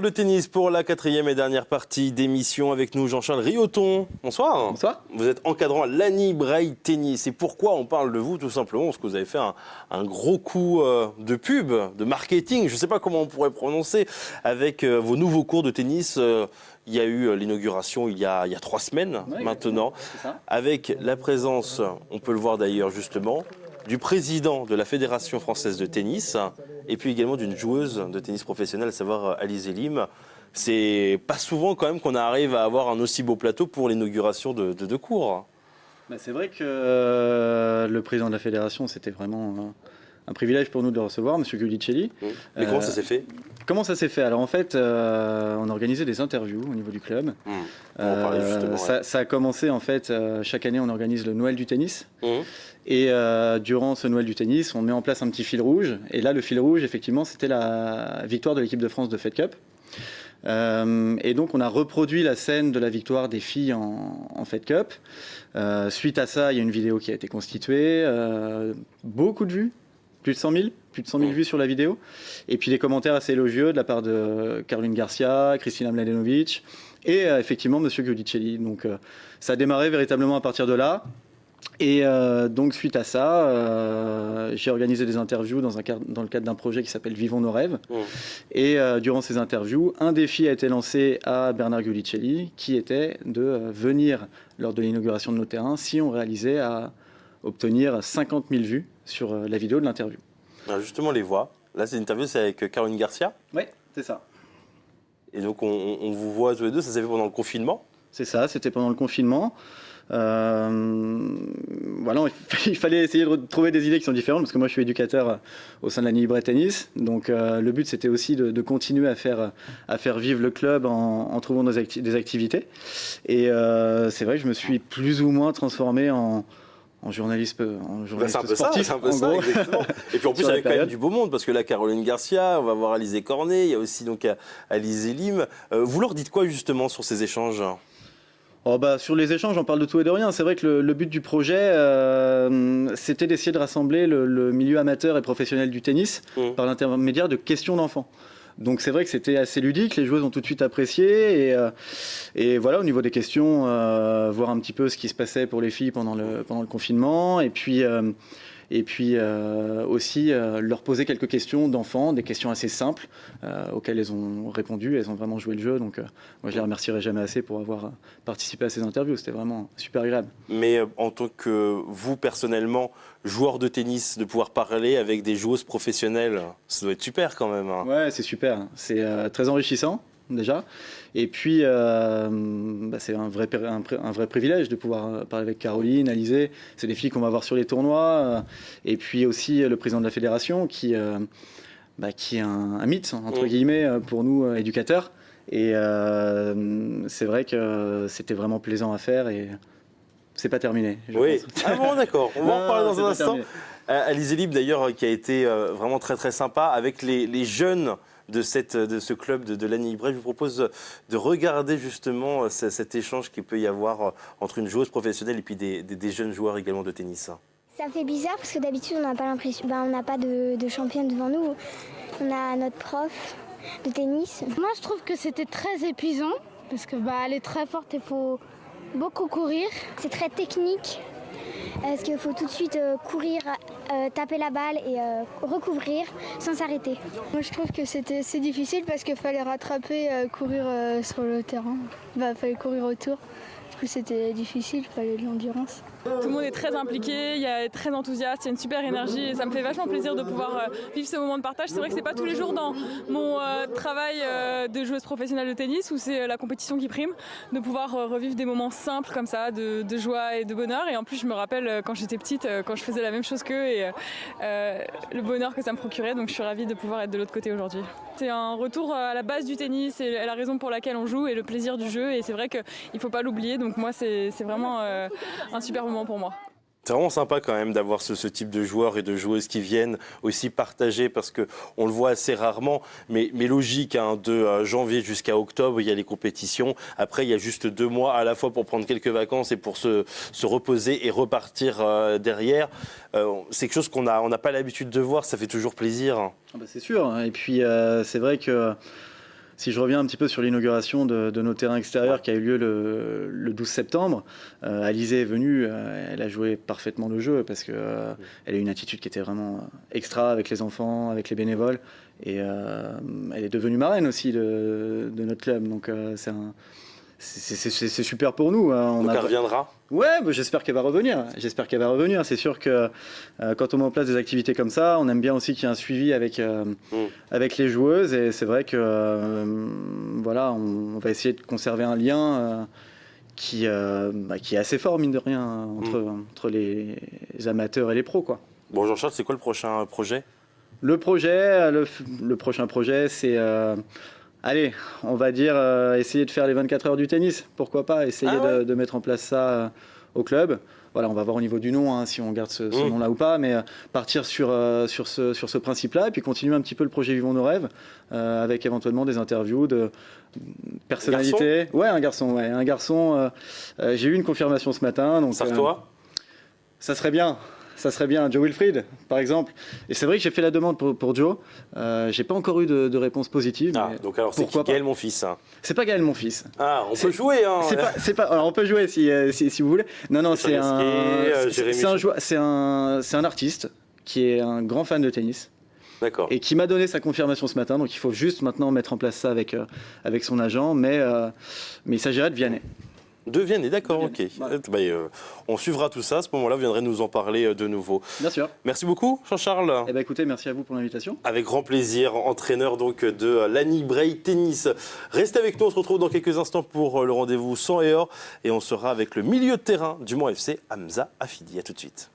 Le tennis pour la quatrième et dernière partie d'émission avec nous Jean-Charles Rioton. Bonsoir. Bonsoir. Vous êtes encadrant à Lanny Braille Tennis. Et pourquoi on parle de vous? Tout simplement parce que vous avez fait un gros coup de pub, de marketing, je ne sais pas comment on pourrait prononcer, avec vos nouveaux cours de tennis. Il y a eu l'inauguration il y a 3 semaines maintenant, avec la présence, on peut le voir d'ailleurs justement, du président de la Fédération française de tennis et puis également d'une joueuse de tennis professionnelle, à savoir Alizé Lim. C'est pas souvent quand même qu'on arrive à avoir un aussi beau plateau pour l'inauguration de cours. C'est vrai que le président de la fédération, c'était vraiment un privilège pour nous de le recevoir, M. Gulicelli. Mais comment ça s'est fait? Comment ça s'est fait? Alors en fait, on a organisé des interviews au niveau du club. Ça a commencé en fait, chaque année on organise le Noël du tennis. Et durant ce Noël du tennis, on met en place un petit fil rouge. Et là, le fil rouge, effectivement, c'était la victoire de l'équipe de France de Fed Cup. Et donc, on a reproduit la scène de la victoire des filles en Fed Cup. Suite à ça, il y a une vidéo qui a été constituée. Beaucoup de vues, plus de 100 000 vues sur la vidéo. Et puis des commentaires assez élogieux de la part de Caroline Garcia, Kristina Mladenovic et effectivement, M. Gulicelli. Donc, ça a démarré véritablement à partir de là. Et donc suite à ça, j'ai organisé des interviews dans le cadre d'un projet qui s'appelle Vivons nos rêves. Et durant ces interviews, un défi a été lancé à Bernard Gulicelli, qui était de venir lors de l'inauguration de nos terrains si on réalisait à obtenir 50 000 vues sur la vidéo de l'interview. Alors justement, les voix. Là, c'est une interview, c'est avec Caroline Garcia. Oui, c'est ça. Et donc on vous voit tous les deux, ça s'est fait pendant le confinement? C'est ça, c'était pendant le confinement. Voilà, il fallait essayer de trouver des idées qui sont différentes parce que moi je suis éducateur au sein de Lanny Braille Tennis, donc le but c'était aussi de continuer à faire vivre le club en trouvant des activités, et c'est vrai que je me suis plus ou moins transformé en journaliste sportif. C'est un peu ça, exactement. Et puis en plus, avec quand même du beau monde, parce que là, Caroline Garcia, on va voir Alizé Cornet, il y a aussi donc Alizé Lim. Vous leur dites quoi justement sur ces échanges? Sur les échanges, on parle de tout et de rien. C'est vrai que le but du projet, c'était d'essayer de rassembler le milieu amateur et professionnel du tennis par l'intermédiaire de questions d'enfants. Donc c'est vrai que c'était assez ludique, les joueuses ont tout de suite apprécié, et voilà, au niveau des questions, voir un petit peu ce qui se passait pour les filles pendant le confinement, et puis aussi leur poser quelques questions d'enfants, des questions assez simples auxquelles elles ont répondu, elles ont vraiment joué le jeu, donc moi je les remercierai jamais assez pour avoir participé à ces interviews, c'était vraiment super agréable. Mais en tant que vous personnellement, joueur de tennis, de pouvoir parler avec des joueuses professionnelles, ça doit être super quand même. Ouais, c'est super, c'est très enrichissant déjà, et puis c'est un vrai privilège de pouvoir parler avec Caroline, Alizé, c'est des filles qu'on va voir sur les tournois, et puis aussi le président de la fédération qui est un mythe entre guillemets pour nous éducateurs, et c'est vrai que c'était vraiment plaisant à faire, et c'est pas terminé. Oui, ah bon, d'accord, on va en reparler dans un instant. Alizé Lim d'ailleurs qui a été vraiment très très sympa avec les jeunes de ce club de Lanny Braille. Je vous propose de regarder justement cet échange qu'il peut y avoir entre une joueuse professionnelle et puis des jeunes joueurs également de tennis. Ça fait bizarre parce que d'habitude on n'a pas l'impression, on n'a pas de championne devant nous. On a notre prof de tennis. Moi je trouve que c'était très épuisant parce que elle est très forte et il faut beaucoup courir. C'est très technique. Parce qu'il faut tout de suite courir, taper la balle et recouvrir sans s'arrêter. Moi je trouve que c'était assez difficile parce qu'il fallait rattraper, courir sur le terrain. Il fallait courir autour. Du coup c'était difficile, il fallait de l'endurance. Tout le monde est très impliqué, il y a très enthousiaste, il y a une super énergie et ça me fait vachement plaisir de pouvoir vivre ce moment de partage. C'est vrai que c'est pas tous les jours dans mon travail de joueuse professionnelle de tennis où c'est la compétition qui prime, de pouvoir revivre des moments simples comme ça, de joie et de bonheur. Et en plus je me rappelle quand j'étais petite, quand je faisais la même chose qu'eux et le bonheur que ça me procurait, donc je suis ravie de pouvoir être de l'autre côté aujourd'hui. C'est un retour à la base du tennis et la raison pour laquelle on joue et le plaisir du jeu, et c'est vrai qu'il ne faut pas l'oublier, donc moi c'est vraiment un super moment pour moi. C'est vraiment sympa quand même d'avoir ce type de joueurs et de joueuses qui viennent aussi partager, parce qu'on le voit assez rarement, mais logique, de janvier jusqu'à octobre, il y a les compétitions. Après, il y a juste 2 mois à la fois pour prendre quelques vacances et pour se reposer et repartir derrière. C'est quelque chose qu'on n'a pas l'habitude de voir, ça fait toujours plaisir. C'est sûr, et puis c'est vrai que si je reviens un petit peu sur l'inauguration de nos terrains extérieurs qui a eu lieu le 12 septembre, Alizée est venue, elle a joué parfaitement le jeu parce qu'elle a eu une attitude qui était vraiment extra avec les enfants, avec les bénévoles. Et elle est devenue marraine aussi de notre club. Donc c'est super pour nous. Donc elle reviendra ? Ouais, bah, j'espère qu'elle va revenir. C'est sûr que quand on met en place des activités comme ça, on aime bien aussi qu'il y ait un suivi avec les joueuses. Et c'est vrai que voilà, on va essayer de conserver un lien qui est assez fort, mine de rien, entre les amateurs et les pros, quoi. Bon, Jean-Charles, c'est quoi le prochain projet ? Le prochain projet, c'est... allez, on va dire essayer de faire les 24 heures du tennis. Pourquoi pas essayer de mettre en place ça au club. Voilà, on va voir au niveau du nom, si on garde ce nom-là ou pas, mais partir sur ce principe-là et puis continuer un petit peu le projet Vivons nos rêves avec éventuellement des interviews de personnalités. Un garçon. J'ai eu une confirmation ce matin. Donc, Sartois ça serait bien. Joe Wilfried, par exemple. Et c'est vrai que j'ai fait la demande pour Joe. J'ai pas encore eu de réponse positive. Donc alors c'est qui Gaël, mon fils, hein. C'est pas Gaël, mon fils. On peut jouer, hein. Alors on peut jouer si vous voulez. Non, c'est un artiste qui est un grand fan de tennis. D'accord. Et qui m'a donné sa confirmation ce matin. Donc il faut juste maintenant mettre en place ça avec son agent. Mais il s'agirait de Vianney. De Vianney, d'accord, ok. Voilà. On suivra tout ça. À ce moment-là, vous viendrez nous en parler de nouveau. Bien sûr. Merci beaucoup, Jean-Charles. Écoutez, merci à vous pour l'invitation. Avec grand plaisir, entraîneur donc de Lanny Braille Tennis. Restez avec nous, on se retrouve dans quelques instants pour le rendez-vous 100 et or. Et on sera avec le milieu de terrain du Mans FC, Hamza Affidi. À tout de suite.